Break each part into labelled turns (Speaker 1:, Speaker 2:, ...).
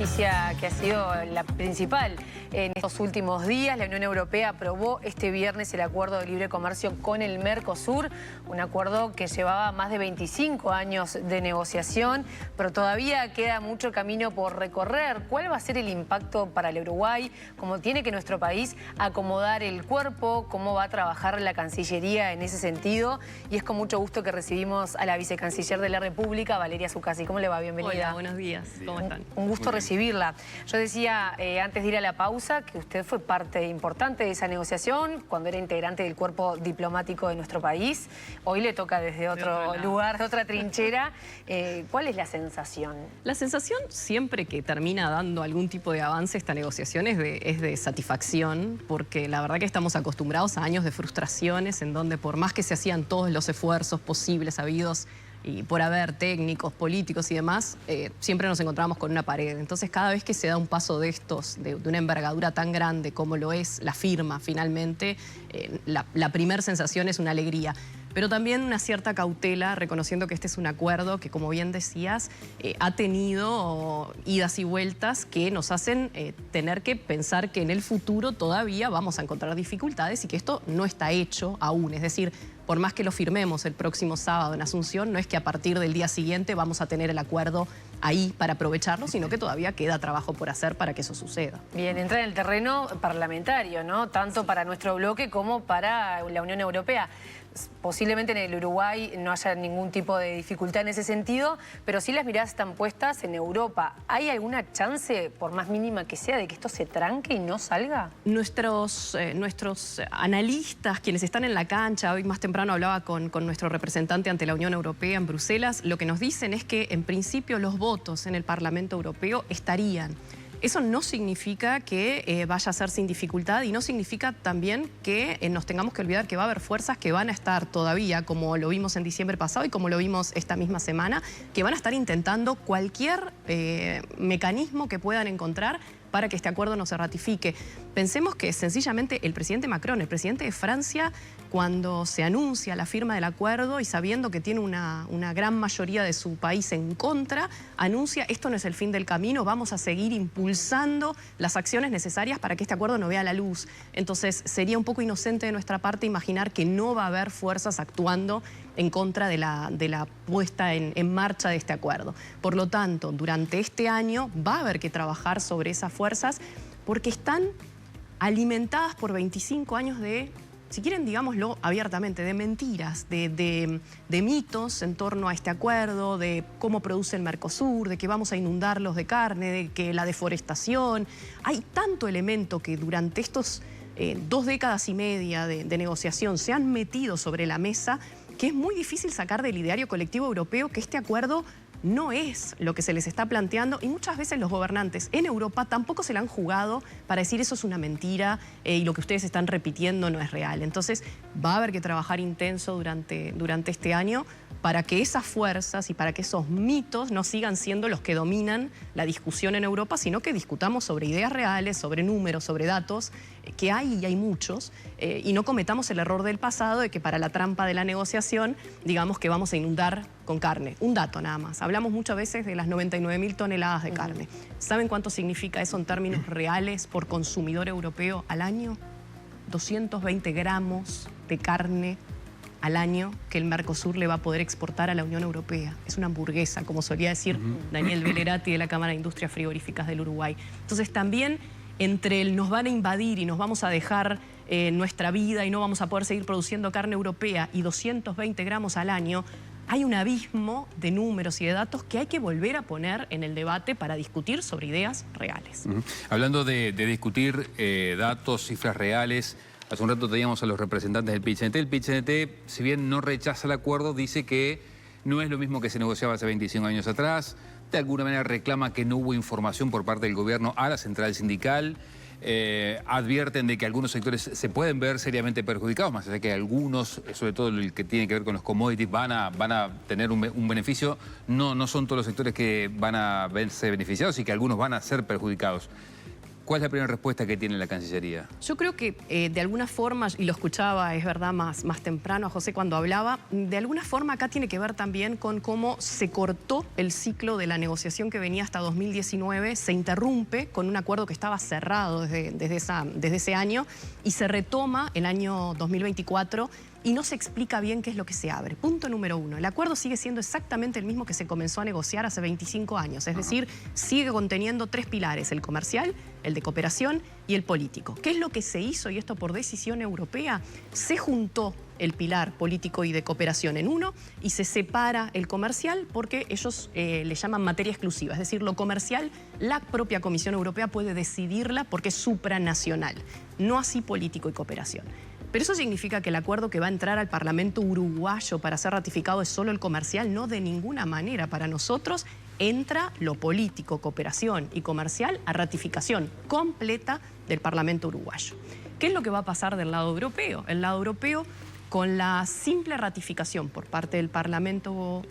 Speaker 1: noticia que ha sido la principal en estos últimos días. La Unión Europea aprobó este viernes el acuerdo de libre comercio con el Mercosur, un acuerdo que llevaba más de 25 años de negociación, pero todavía queda mucho camino por recorrer. ¿Cuál va a ser el impacto para el Uruguay? ¿Cómo tiene que nuestro país acomodar el cuerpo? ¿Cómo va a trabajar la Cancillería en ese sentido? Y es con mucho gusto que recibimos a la vicecanciller de la República, Valeria Zuccasi. ¿Cómo le va? Bienvenida.
Speaker 2: Hola, buenos días. ¿Cómo están?
Speaker 1: Un gusto recibirla. Yo decía antes de ir a la pausa que usted fue parte importante de esa negociación cuando era integrante del cuerpo diplomático de nuestro país. Hoy le toca desde otro lugar, de otra trinchera. ¿Cuál es la sensación?
Speaker 2: La sensación siempre que termina dando algún tipo de avance esta negociación es de satisfacción, porque la verdad que estamos acostumbrados a años de frustraciones en donde por más que se hacían todos los esfuerzos posibles, habidos y por haber técnicos, políticos y demás, siempre nos encontramos con una pared. Entonces cada vez que se da un paso de estos, de una envergadura tan grande como lo es la firma finalmente, la primera sensación es una alegría. Pero también una cierta cautela, reconociendo que este es un acuerdo que, como bien decías, ha tenido idas y vueltas que nos hacen tener que pensar que en el futuro todavía vamos a encontrar dificultades y que esto no está hecho aún. Es decir, por más que lo firmemos el próximo sábado en Asunción, no es que a partir del día siguiente vamos a tener el acuerdo ahí para aprovecharlo, sino que todavía queda trabajo por hacer para que eso suceda.
Speaker 1: Bien, entra en el terreno parlamentario, ¿no? Tanto para nuestro bloque como para la Unión Europea. Posiblemente en el Uruguay no haya ningún tipo de dificultad en ese sentido, pero sí las miradas están puestas en Europa. ¿Hay alguna chance, por más mínima que sea, de que esto se tranque y no salga?
Speaker 2: Nuestros analistas, quienes están en la cancha, hoy más temprano hablaba con nuestro representante ante la Unión Europea en Bruselas, lo que nos dicen es que en principio los votos en el Parlamento Europeo estarían. Eso no significa que vaya a ser sin dificultad y no significa también que nos tengamos que olvidar que va a haber fuerzas que van a estar todavía, como lo vimos en diciembre pasado y como lo vimos esta misma semana, que van a estar intentando cualquier mecanismo que puedan encontrar para que este acuerdo no se ratifique. Pensemos que sencillamente el presidente Macron, el presidente de Francia, cuando se anuncia la firma del acuerdo y sabiendo que tiene una gran mayoría de su país en contra, anuncia: esto no es el fin del camino, vamos a seguir impulsando las acciones necesarias para que este acuerdo no vea la luz. Entonces sería un poco inocente de nuestra parte imaginar que no va a haber fuerzas actuando en contra de la puesta en marcha de este acuerdo. Por lo tanto, durante este año va a haber que trabajar sobre esas fuerzas porque están alimentadas por 25 años de, si quieren digámoslo abiertamente, de mentiras, de mitos en torno a este acuerdo, de cómo produce el Mercosur, de que vamos a inundarlos de carne, de que la deforestación. Hay tanto elemento que durante estos 2 décadas y media de negociación se han metido sobre la mesa que es muy difícil sacar del ideario colectivo europeo que este acuerdo no es lo que se les está planteando, y muchas veces los gobernantes en Europa tampoco se la han jugado para decir eso es una mentira y lo que ustedes están repitiendo no es real. Entonces va a haber que trabajar intenso durante este año para que esas fuerzas y para que esos mitos no sigan siendo los que dominan la discusión en Europa, sino que discutamos sobre ideas reales, sobre números, sobre datos, que hay y hay muchos, y no cometamos el error del pasado de que para la trampa de la negociación digamos que vamos a inundar con carne. Un dato nada más. Hablamos muchas veces de las 99.000 toneladas de carne. ¿Saben cuánto significa eso en términos reales por consumidor europeo al año? 220 gramos de carne al año que el Mercosur le va a poder exportar a la Unión Europea. Es una hamburguesa, como solía decir Daniel Velerati de la Cámara de Industrias Frigoríficas del Uruguay. Entonces también entre el nos van a invadir y nos vamos a dejar nuestra vida y no vamos a poder seguir produciendo carne europea y 220 gramos al año, hay un abismo de números y de datos que hay que volver a poner en el debate para discutir sobre ideas reales.
Speaker 3: Hablando de discutir datos, cifras reales, hace un rato teníamos a los representantes del PIT-CNT. El PIT-CNT, si bien no rechaza el acuerdo, dice que no es lo mismo que se negociaba hace 25 años atrás. De alguna manera reclama que no hubo información por parte del gobierno a la central sindical. Advierten de que algunos sectores se pueden ver seriamente perjudicados, más allá de que algunos, sobre todo el que tiene que ver con los commodities, van a tener un beneficio. No son todos los sectores que van a verse beneficiados y que algunos van a ser perjudicados. ¿Cuál es la primera respuesta que tiene la Cancillería?
Speaker 2: Yo creo que de alguna forma, y lo escuchaba, es verdad, más temprano a José cuando hablaba, de alguna forma acá tiene que ver también con cómo se cortó el ciclo de la negociación que venía hasta 2019, se interrumpe con un acuerdo que estaba cerrado desde ese año y se retoma el año 2024 y no se explica bien qué es lo que se abre. Punto número 1. El acuerdo sigue siendo exactamente el mismo que se comenzó a negociar hace 25 años. Es decir, sigue conteniendo 3 pilares: el comercial, el de cooperación y el político. ¿Qué es lo que se hizo? Y esto por decisión europea. Se juntó el pilar político y de cooperación en uno y se separa el comercial porque ellos le llaman materia exclusiva. Es decir, lo comercial, la propia Comisión Europea puede decidirla porque es supranacional. No así político y cooperación. Pero eso significa que el acuerdo que va a entrar al Parlamento uruguayo para ser ratificado es solo el comercial. No, de ninguna manera. Para nosotros entra lo político, cooperación y comercial a ratificación completa del Parlamento uruguayo. ¿Qué es lo que va a pasar del lado europeo? El lado europeo, con la simple ratificación por parte del Parlamento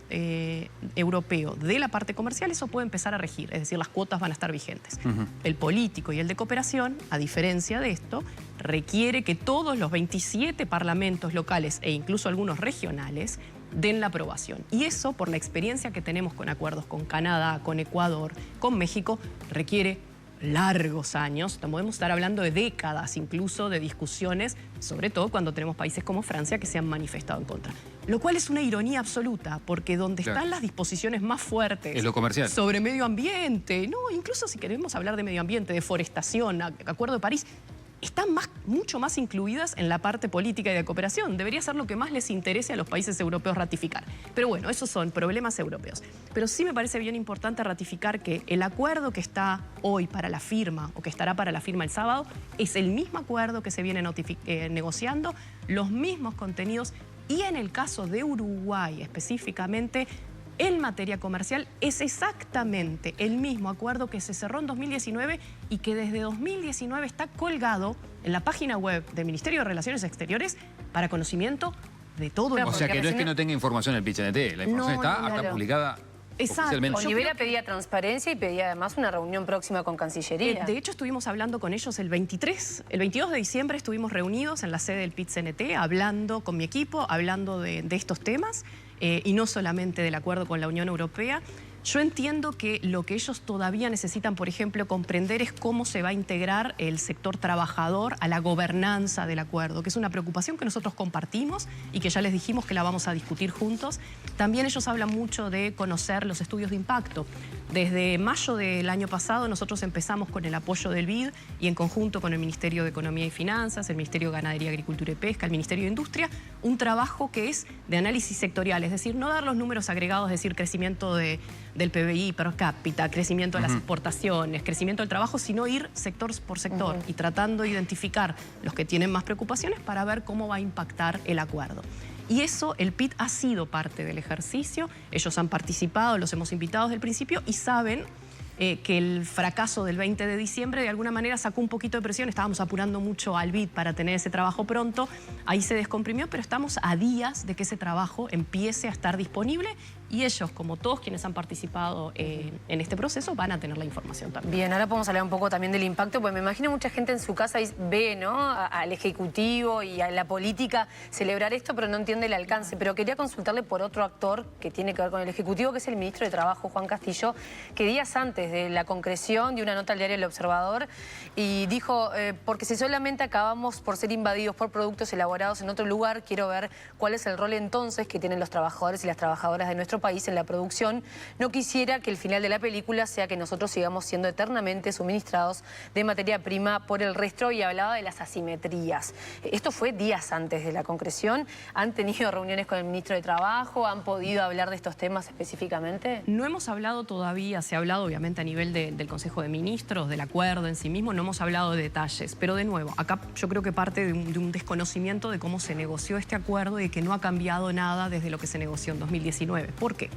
Speaker 2: Europeo de la parte comercial, eso puede empezar a regir, es decir, las cuotas van a estar vigentes. El político y el de cooperación, a diferencia de esto, requiere que todos los 27 parlamentos locales e incluso algunos regionales den la aprobación. Y eso, por la experiencia que tenemos con acuerdos con Canadá, con Ecuador, con México, requiere largos años. Podemos estar hablando de décadas incluso de discusiones, sobre todo cuando tenemos países como Francia que se han manifestado en contra. Lo cual es una ironía absoluta, porque donde están las disposiciones más fuertes
Speaker 3: es lo comercial. Sobre
Speaker 2: medio ambiente, no, incluso si queremos hablar de medio ambiente, deforestación, Acuerdo de París, están mucho más incluidas en la parte política y de cooperación. Debería ser lo que más les interese a los países europeos ratificar. Pero bueno, esos son problemas europeos. Pero sí me parece bien importante ratificar que el acuerdo que está hoy para la firma, o que estará para la firma el sábado, es el mismo acuerdo que se viene negociando, los mismos contenidos, y en el caso de Uruguay específicamente, en materia comercial es exactamente el mismo acuerdo que se cerró en 2019 y que desde 2019 está colgado en la página web del Ministerio de Relaciones Exteriores para conocimiento de todo el mundo.
Speaker 3: O sea que no es que no tenga información el PIT-CNT, la información está publicada.
Speaker 2: Exacto.
Speaker 1: Olivera pedía transparencia y pedía además una reunión próxima con Cancillería.
Speaker 2: De hecho, estuvimos hablando con ellos el 22 de diciembre estuvimos reunidos en la sede del PIT-CNT, hablando con mi equipo, hablando de estos temas, y no solamente del acuerdo con la Unión Europea. Yo entiendo que lo que ellos todavía necesitan, por ejemplo, comprender es cómo se va a integrar el sector trabajador a la gobernanza del acuerdo, que es una preocupación que nosotros compartimos y que ya les dijimos que la vamos a discutir juntos. También ellos hablan mucho de conocer los estudios de impacto. Desde mayo del año pasado nosotros empezamos con el apoyo del BID y en conjunto con el Ministerio de Economía y Finanzas, el Ministerio de Ganadería, Agricultura y Pesca, el Ministerio de Industria, un trabajo que es de análisis sectorial, es decir, no dar los números agregados, es decir, crecimiento del PBI per cápita, crecimiento de las exportaciones, crecimiento del trabajo, sino ir sector por sector y tratando de identificar los que tienen más preocupaciones para ver cómo va a impactar el acuerdo. Y eso, el PIT ha sido parte del ejercicio, ellos han participado, los hemos invitado desde el principio y saben que el fracaso del 20 de diciembre de alguna manera sacó un poquito de presión. Estábamos apurando mucho al BID para tener ese trabajo pronto. Ahí se descomprimió, pero estamos a días de que ese trabajo empiece a estar disponible y ellos, como todos quienes han participado en este proceso, van a tener la información también.
Speaker 1: Bien, ahora podemos hablar un poco también del impacto, porque me imagino mucha gente en su casa ve, ¿no?, al Ejecutivo y a la política celebrar esto, pero no entiende el alcance. Pero quería consultarle por otro actor que tiene que ver con el Ejecutivo, que es el Ministro de Trabajo, Juan Castillo, que días antes de la concreción de una nota al diario El Observador y dijo, porque si solamente acabamos por ser invadidos por productos elaborados en otro lugar, quiero ver cuál es el rol entonces que tienen los trabajadores y las trabajadoras de nuestro país en la producción. No quisiera que el final de la película sea que nosotros sigamos siendo eternamente suministrados de materia prima por el resto, y hablaba de las asimetrías. Esto fue días antes de la concreción. ¿Han tenido reuniones con el Ministro de Trabajo? ¿Han podido hablar de estos temas específicamente?
Speaker 2: No hemos hablado todavía, se ha hablado obviamente a nivel del Consejo de Ministros, del acuerdo en sí mismo, no hemos hablado de detalles, pero de nuevo, acá yo creo que parte de un desconocimiento de cómo se negoció este acuerdo y que no ha cambiado nada desde lo que se negoció en 2019. ¿Por qué?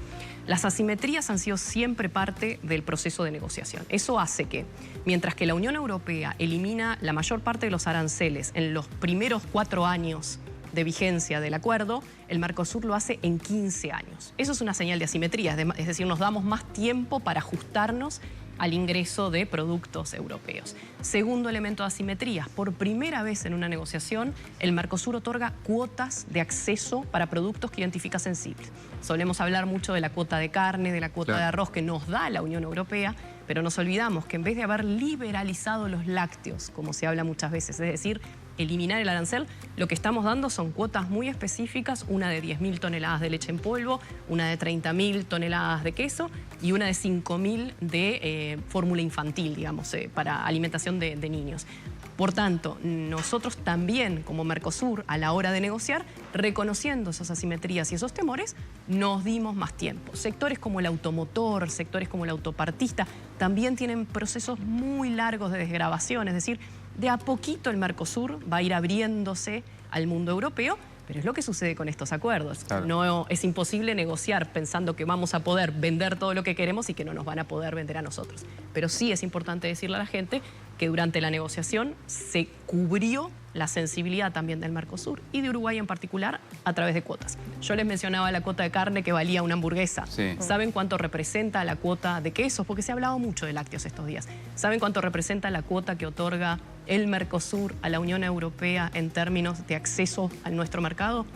Speaker 2: Las asimetrías han sido siempre parte del proceso de negociación. Eso hace que, mientras que la Unión Europea elimina la mayor parte de los aranceles en los primeros 4 años de vigencia del acuerdo, el Mercosur lo hace en 15 años. Eso es una señal de asimetría, es decir, nos damos más tiempo para ajustarnos al ingreso de productos europeos. Segundo elemento de asimetrías, por primera vez en una negociación, el Mercosur otorga cuotas de acceso para productos que identifica sensibles. Solemos hablar mucho de la cuota de carne, de la cuota de arroz que nos da la Unión Europea, pero nos olvidamos que en vez de haber liberalizado los lácteos, como se habla muchas veces, es decir, eliminar el arancel, lo que estamos dando son cuotas muy específicas, una de 10.000 toneladas de leche en polvo, una de 30.000 toneladas de queso y una de 5.000 de fórmula infantil, digamos, para alimentación de niños. Por tanto, nosotros también, como Mercosur, a la hora de negociar, reconociendo esas asimetrías y esos temores, nos dimos más tiempo. Sectores como el automotor, sectores como el autopartista, también tienen procesos muy largos de desgravación, es decir, de a poquito el Mercosur va a ir abriéndose al mundo europeo, pero es lo que sucede con estos acuerdos. Claro. No es imposible negociar pensando que vamos a poder vender todo lo que queremos y que no nos van a poder vender a nosotros. Pero sí es importante decirle a la gente que durante la negociación se cubrió la sensibilidad también del Mercosur y de Uruguay en particular a través de cuotas. Yo les mencionaba la cuota de carne que valía una hamburguesa. Sí. ¿Saben cuánto representa la cuota de quesos? Porque se ha hablado mucho de lácteos estos días. ¿Saben cuánto representa la cuota que otorga el Mercosur a la Unión Europea en términos de acceso a nuestro mercado?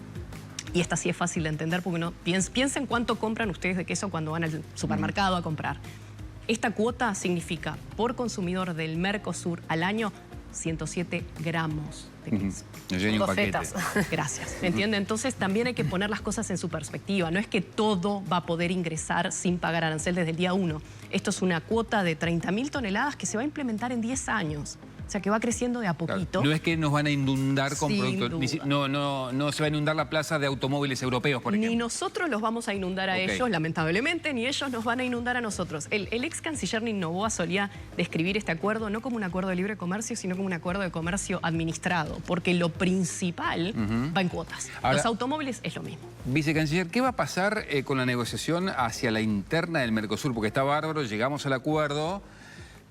Speaker 2: Y esta sí es fácil de entender porque no piensen cuánto compran ustedes de queso cuando van al supermercado a comprar. Esta cuota significa por consumidor del Mercosur al año 107 gramos de queso.
Speaker 3: Un paquete.
Speaker 2: Gracias. ¿Me entiende? Entonces también hay que poner las cosas en su perspectiva. No es que todo va a poder ingresar sin pagar arancel desde el día 1. Esto es una cuota de 30.000 toneladas que se va a implementar en 10 años. O sea, que va creciendo de a poquito.
Speaker 3: Claro. No es que nos van a inundar con productos. No se va a inundar la plaza de automóviles europeos, por ejemplo.
Speaker 2: Ni nosotros los vamos a inundar a ellos, lamentablemente, ni ellos nos van a inundar a nosotros. El ex canciller Nick Noboa solía describir este acuerdo no como un acuerdo de libre comercio, sino como un acuerdo de comercio administrado, porque lo principal va en cuotas. Ahora, los automóviles es lo mismo.
Speaker 3: Vicecanciller, ¿qué va a pasar con la negociación hacia la interna del Mercosur? Porque está bárbaro, llegamos al acuerdo,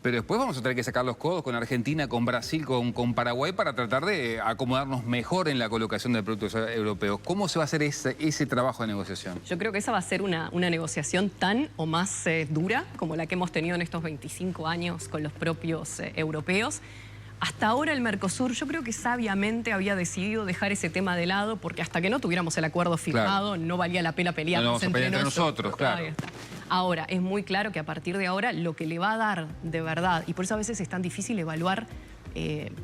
Speaker 3: pero después vamos a tener que sacar los codos con Argentina, con Brasil, con Paraguay para tratar de acomodarnos mejor en la colocación de productos europeos. ¿Cómo se va a hacer ese trabajo de negociación?
Speaker 2: Yo creo que esa va a ser una negociación tan o más dura como la que hemos tenido en estos 25 años con los propios europeos. Hasta ahora el Mercosur yo creo que sabiamente había decidido dejar ese tema de lado porque hasta que no tuviéramos el acuerdo firmado no valía la pena pelearnos entre nosotros.
Speaker 3: Claro.
Speaker 2: Ahora, es muy claro que a partir de ahora lo que le va a dar de verdad, y por eso a veces es tan difícil evaluar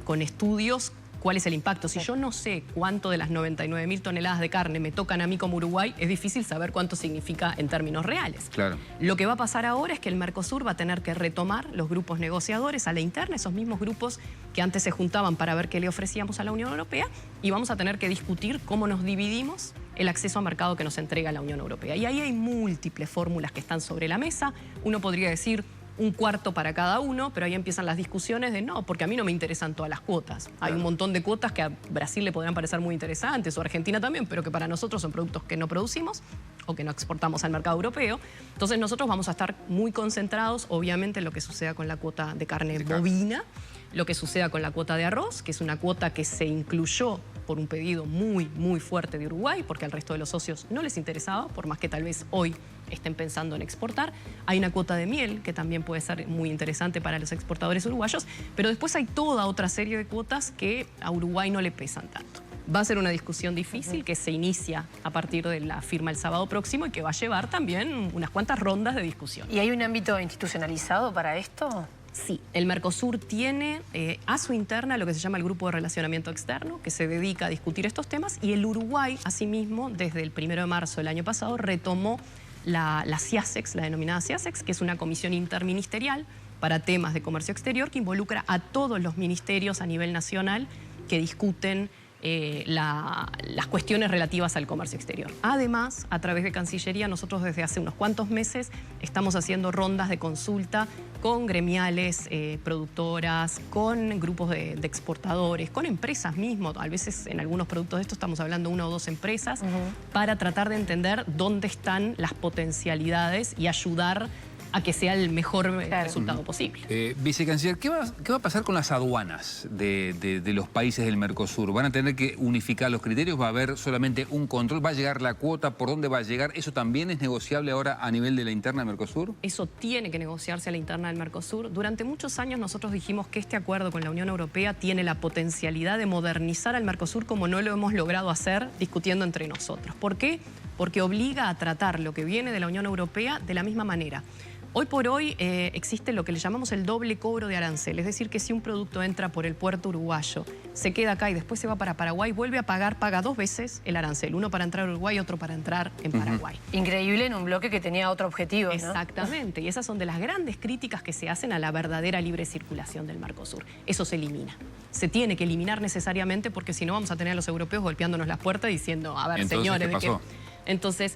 Speaker 2: con estudios cuál es el impacto. Si yo no sé cuánto de las 99.000 toneladas de carne me tocan a mí como Uruguay, es difícil saber cuánto significa en términos reales.
Speaker 3: Claro.
Speaker 2: Lo que va a pasar ahora es que el Mercosur va a tener que retomar los grupos negociadores a la interna, esos mismos grupos que antes se juntaban para ver qué le ofrecíamos a la Unión Europea, y vamos a tener que discutir cómo nos dividimos el acceso a mercado que nos entrega la Unión Europea. Y ahí hay múltiples fórmulas que están sobre la mesa. Uno podría decir un cuarto para cada uno, pero ahí empiezan las discusiones de no, porque a mí no me interesan todas las cuotas. Hay un montón de cuotas que a Brasil le podrán parecer muy interesantes, o a Argentina también, pero que para nosotros son productos que no producimos o que no exportamos al mercado europeo. Entonces nosotros vamos a estar muy concentrados, obviamente, en lo que suceda con la cuota de carne bovina, lo que suceda con la cuota de arroz, que es una cuota que se incluyó por un pedido muy, muy fuerte de Uruguay, porque al resto de los socios no les interesaba, por más que tal vez hoy estén pensando en exportar. Hay una cuota de miel que también puede ser muy interesante para los exportadores uruguayos, pero después hay toda otra serie de cuotas que a Uruguay no le pesan tanto. Va a ser una discusión difícil que se inicia a partir de la firma el sábado próximo y que va a llevar también unas cuantas rondas de discusión.
Speaker 1: ¿Y hay un ámbito institucionalizado para esto?
Speaker 2: Sí, el Mercosur tiene a su interna lo que se llama el Grupo de Relacionamiento Externo, que se dedica a discutir estos temas, y el Uruguay, asimismo, desde el 1 de marzo del año pasado, retomó la CIASEX, la denominada CIASEX, que es una comisión interministerial para temas de comercio exterior que involucra a todos los ministerios a nivel nacional que discuten las cuestiones relativas al comercio exterior. Además, a través de Cancillería, nosotros desde hace unos cuantos meses estamos haciendo rondas de consulta con gremiales, productoras, con grupos de exportadores, con empresas mismo. A veces en algunos productos de estos estamos hablando de 1 o 2 empresas, para tratar de entender dónde están las potencialidades y ayudar a que sea el mejor resultado posible.
Speaker 3: Vicecanciller, ¿qué va a pasar con las aduanas de los países del Mercosur? ¿Van a tener que unificar los criterios? ¿Va a haber solamente un control? ¿Va a llegar la cuota? ¿Por dónde va a llegar? ¿Eso también es negociable ahora a nivel de la interna del Mercosur?
Speaker 2: Eso tiene que negociarse a la interna del Mercosur. Durante muchos años nosotros dijimos que este acuerdo con la Unión Europea tiene la potencialidad de modernizar al Mercosur como no lo hemos logrado hacer discutiendo entre nosotros. ¿Por qué? Porque obliga a tratar lo que viene de la Unión Europea de la misma manera. Hoy por hoy existe lo que le llamamos el doble cobro de arancel, es decir, que si un producto entra por el puerto uruguayo, se queda acá y después se va para Paraguay, vuelve a paga 2 veces el arancel, uno para entrar a Uruguay y otro para entrar en Paraguay.
Speaker 1: Increíble en un bloque que tenía otro objetivo, ¿no?
Speaker 2: Exactamente, y esas son de las grandes críticas que se hacen a la verdadera libre circulación del Mercosur. Eso se elimina. Se tiene que eliminar necesariamente porque si no vamos a tener a los europeos golpeándonos las puertas diciendo, a ver,
Speaker 3: entonces,
Speaker 2: señores,
Speaker 3: ¿qué pasó?
Speaker 2: Entonces,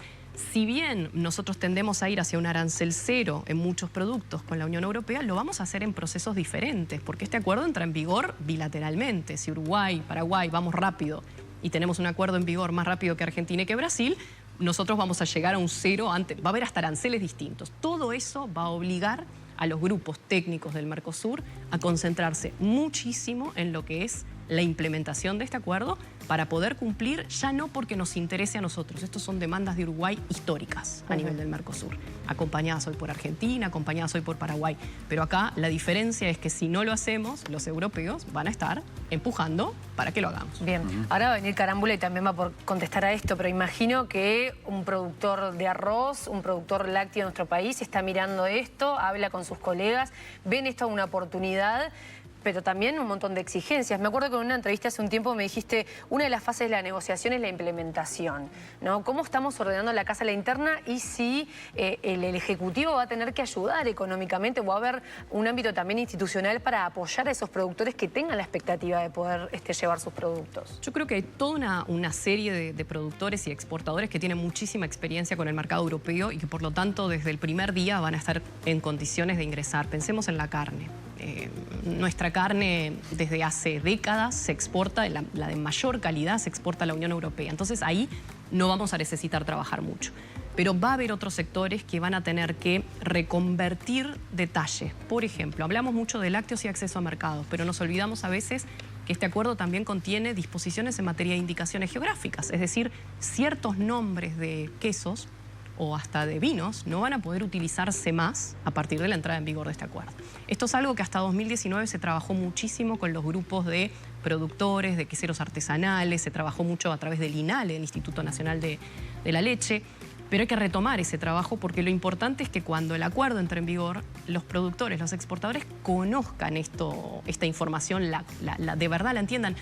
Speaker 2: si bien nosotros tendemos a ir hacia un arancel cero en muchos productos con la Unión Europea, lo vamos a hacer en procesos diferentes, porque este acuerdo entra en vigor bilateralmente. Si Uruguay, Paraguay, vamos rápido y tenemos un acuerdo en vigor más rápido que Argentina y que Brasil, nosotros vamos a llegar a un cero antes. Va a haber hasta aranceles distintos. Todo eso va a obligar a los grupos técnicos del Mercosur a concentrarse muchísimo en lo que es la implementación de este acuerdo para poder cumplir, ya no porque nos interese a nosotros. Estos son demandas de Uruguay históricas a nivel del Mercosur, acompañadas hoy por Argentina, acompañadas hoy por Paraguay. Pero acá la diferencia es que si no lo hacemos, los europeos van a estar empujando para que lo hagamos.
Speaker 1: Bien, ahora va a venir Carámbula y también va a contestar a esto, pero imagino que un productor de arroz, un productor lácteo en nuestro país está mirando esto, habla con sus colegas, ven esto como una oportunidad, pero también un montón de exigencias. Me acuerdo que en una entrevista hace un tiempo me dijiste, una de las fases de la negociación es la implementación, ¿no? ¿Cómo estamos ordenando la casa a la interna y si el Ejecutivo va a tener que ayudar económicamente o va a haber un ámbito también institucional para apoyar a esos productores que tengan la expectativa de poder llevar sus productos?
Speaker 2: Yo creo que hay toda una serie de productores y exportadores que tienen muchísima experiencia con el mercado europeo y que por lo tanto desde el primer día van a estar en condiciones de ingresar. Pensemos en la carne. Nuestra carne desde hace décadas se exporta, la de mayor calidad se exporta a la Unión Europea. Entonces ahí no vamos a necesitar trabajar mucho. Pero va a haber otros sectores que van a tener que reconvertir detalles. Por ejemplo, hablamos mucho de lácteos y acceso a mercados, pero nos olvidamos a veces que este acuerdo también contiene disposiciones en materia de indicaciones geográficas. Es decir, ciertos nombres de quesos o hasta de vinos no van a poder utilizarse más a partir de la entrada en vigor de este acuerdo. Esto es algo que hasta 2019 se trabajó muchísimo con los grupos de productores, de queseros artesanales, se trabajó mucho a través del INALE, el Instituto Nacional de la Leche, pero hay que retomar ese trabajo porque lo importante es que cuando el acuerdo entre en vigor, los productores, los exportadores conozcan esta información, de verdad la entiendan.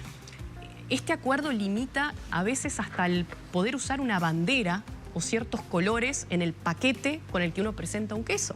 Speaker 2: Este acuerdo limita a veces hasta el poder usar una bandera o ciertos colores en el paquete con el que uno presenta un queso.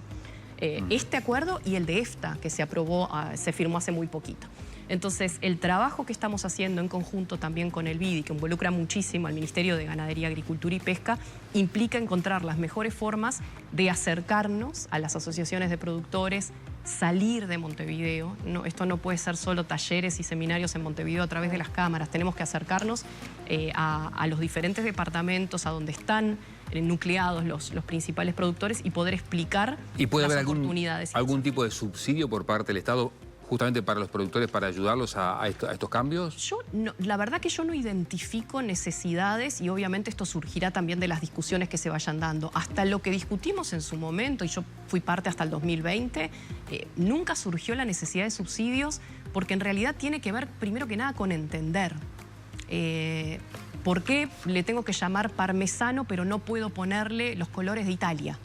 Speaker 2: Este acuerdo y el de EFTA, que se aprobó, se firmó hace muy poquito. Entonces, el trabajo que estamos haciendo en conjunto también con el BIDI, que involucra muchísimo al Ministerio de Ganadería, Agricultura y Pesca, implica encontrar las mejores formas de acercarnos a las asociaciones de productores, salir de Montevideo. No, esto no puede ser solo talleres y seminarios en Montevideo a través de las cámaras. Tenemos que acercarnos a los diferentes departamentos, a donde están nucleados los principales productores y poder explicar
Speaker 3: ¿Y puede
Speaker 2: las
Speaker 3: haber
Speaker 2: oportunidades.
Speaker 3: algún tipo de subsidio por parte del Estado justamente para los productores para ayudarlos a estos cambios?
Speaker 2: La verdad que yo no identifico necesidades y obviamente esto surgirá también de las discusiones que se vayan dando. Hasta lo que discutimos en su momento, y yo fui parte hasta el 2020, nunca surgió la necesidad de subsidios porque en realidad tiene que ver primero que nada con entender. ¿Por qué le tengo que llamar parmesano pero no puedo ponerle los colores de Italia?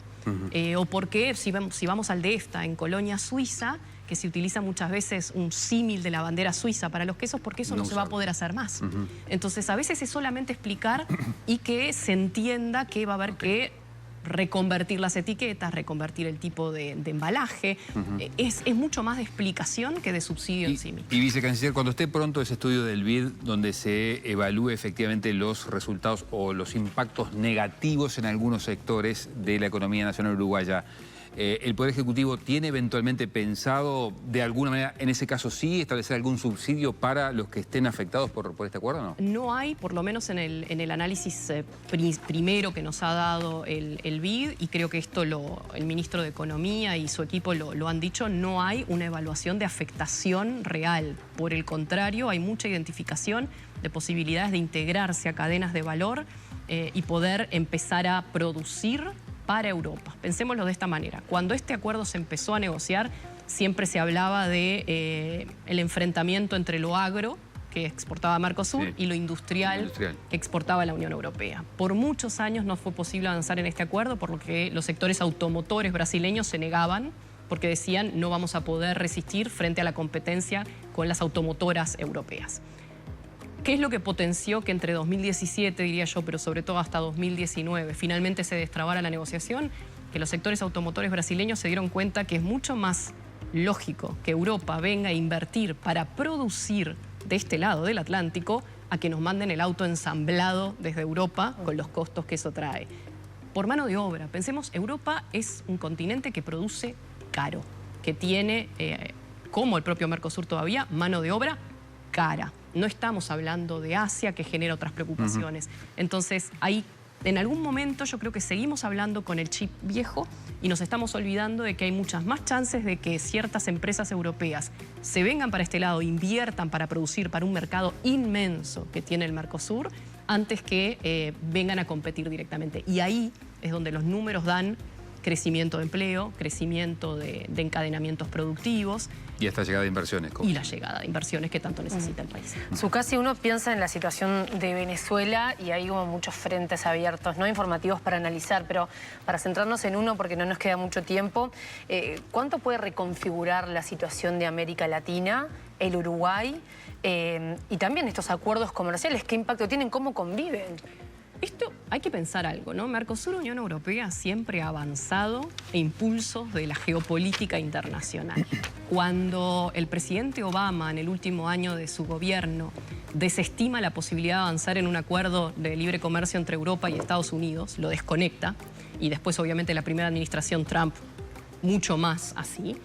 Speaker 2: O por qué si vamos al de EFTA en Colonia, Suiza, que se utiliza muchas veces un símil de la bandera suiza para los quesos, porque eso no se va a poder hacer más. Entonces, a veces es solamente explicar y que se entienda que va a haber que reconvertir las etiquetas, reconvertir el tipo de embalaje. Es mucho más de explicación que de subsidio en sí mismo.
Speaker 3: Y vicecanciller, cuando esté pronto ese estudio del BID donde se evalúe efectivamente los resultados o los impactos negativos en algunos sectores de la economía nacional uruguaya, ¿El Poder Ejecutivo tiene eventualmente pensado, de alguna manera, en ese caso sí, establecer algún subsidio para los que estén afectados por este acuerdo o no?
Speaker 2: No hay, por lo menos en el análisis primero que nos ha dado el BID, y creo que esto el ministro de Economía y su equipo lo han dicho, no hay una evaluación de afectación real. Por el contrario, hay mucha identificación de posibilidades de integrarse a cadenas de valor y poder empezar a producir para Europa. Pensémoslo de esta manera. Cuando este acuerdo se empezó a negociar, siempre se hablaba de el enfrentamiento entre lo agro, que exportaba Mercosur, sí, y lo industrial, que exportaba la Unión Europea. Por muchos años no fue posible avanzar en este acuerdo, por lo que los sectores automotores brasileños se negaban, porque decían no vamos a poder resistir frente a la competencia con las automotoras europeas. ¿Qué es lo que potenció que entre 2017, diría yo, pero sobre todo hasta 2019, finalmente se destrabara la negociación? Que los sectores automotores brasileños se dieron cuenta que es mucho más lógico que Europa venga a invertir para producir de este lado del Atlántico a que nos manden el auto ensamblado desde Europa con los costos que eso trae. Por mano de obra, pensemos, Europa es un continente que produce caro, que tiene, como el propio Mercosur todavía, mano de obra cara. No estamos hablando de Asia, que genera otras preocupaciones. Entonces, ahí, en algún momento, yo creo que seguimos hablando con el chip viejo y nos estamos olvidando de que hay muchas más chances de que ciertas empresas europeas se vengan para este lado, inviertan para producir para un mercado inmenso que tiene el Mercosur, antes que vengan a competir directamente. Y ahí es donde los números dan crecimiento de empleo, crecimiento de encadenamientos productivos.
Speaker 3: Y esta llegada de inversiones.
Speaker 2: Y la llegada de inversiones que tanto necesita el país.
Speaker 1: Zucassi, uno piensa en la situación de Venezuela y hay como muchos frentes abiertos, no informativos para analizar, pero para centrarnos en uno, porque no nos queda mucho tiempo, ¿cuánto puede reconfigurar la situación de América Latina, el Uruguay, y también estos acuerdos comerciales? ¿Qué impacto tienen? ¿Cómo conviven?
Speaker 2: Esto hay que pensar algo, ¿no? Mercosur, Unión Europea, siempre ha avanzado en impulsos de la geopolítica internacional. Cuando el presidente Obama, en el último año de su gobierno, desestima la posibilidad de avanzar en un acuerdo de libre comercio entre Europa y Estados Unidos, lo desconecta, y después, obviamente, la primera administración Trump, mucho más así,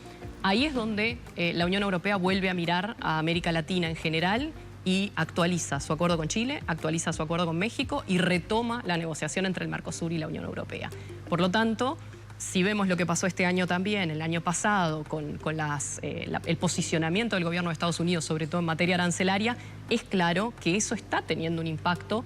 Speaker 2: ahí es donde la Unión Europea vuelve a mirar a América Latina en general y actualiza su acuerdo con Chile, actualiza su acuerdo con México y retoma la negociación entre el Mercosur y la Unión Europea. Por lo tanto, si vemos lo que pasó este año también, el año pasado, con el posicionamiento del gobierno de Estados Unidos, sobre todo en materia arancelaria, es claro que eso está teniendo un impacto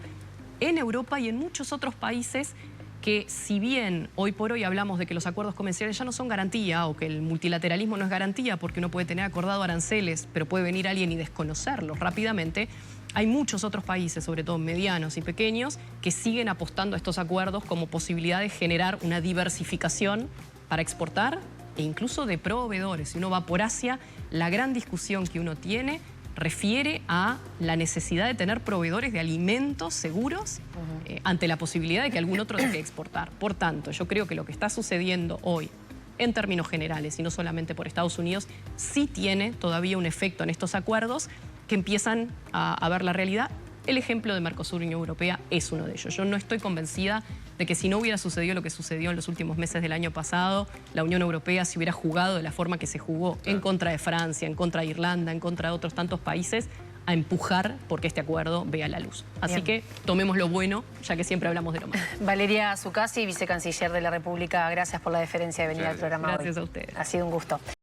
Speaker 2: en Europa y en muchos otros países que, si bien hoy por hoy hablamos de que los acuerdos comerciales ya no son garantía o que el multilateralismo no es garantía porque uno puede tener acordado aranceles, pero puede venir alguien y desconocerlos rápidamente, hay muchos otros países, sobre todo medianos y pequeños, que siguen apostando a estos acuerdos como posibilidad de generar una diversificación para exportar e incluso de proveedores. Si uno va por Asia, la gran discusión que uno tiene refiere a la necesidad de tener proveedores de alimentos seguros ante la posibilidad de que algún otro deje de exportar. Por tanto, yo creo que lo que está sucediendo hoy, en términos generales y no solamente por Estados Unidos, sí tiene todavía un efecto en estos acuerdos que empiezan a ver la realidad. El ejemplo de Mercosur y Unión Europea es uno de ellos. Yo no estoy convencida de que si no hubiera sucedido lo que sucedió en los últimos meses del año pasado, la Unión Europea se hubiera jugado de la forma que se jugó, en contra de Francia, en contra de Irlanda, en contra de otros tantos países, a empujar porque este acuerdo vea la luz. Así que tomemos lo bueno, ya que siempre hablamos de lo malo.
Speaker 1: Valeria Zucassi, vicecanciller de la República, gracias por la deferencia de venir al programa hoy.
Speaker 2: Gracias a ustedes.
Speaker 1: Ha sido un gusto.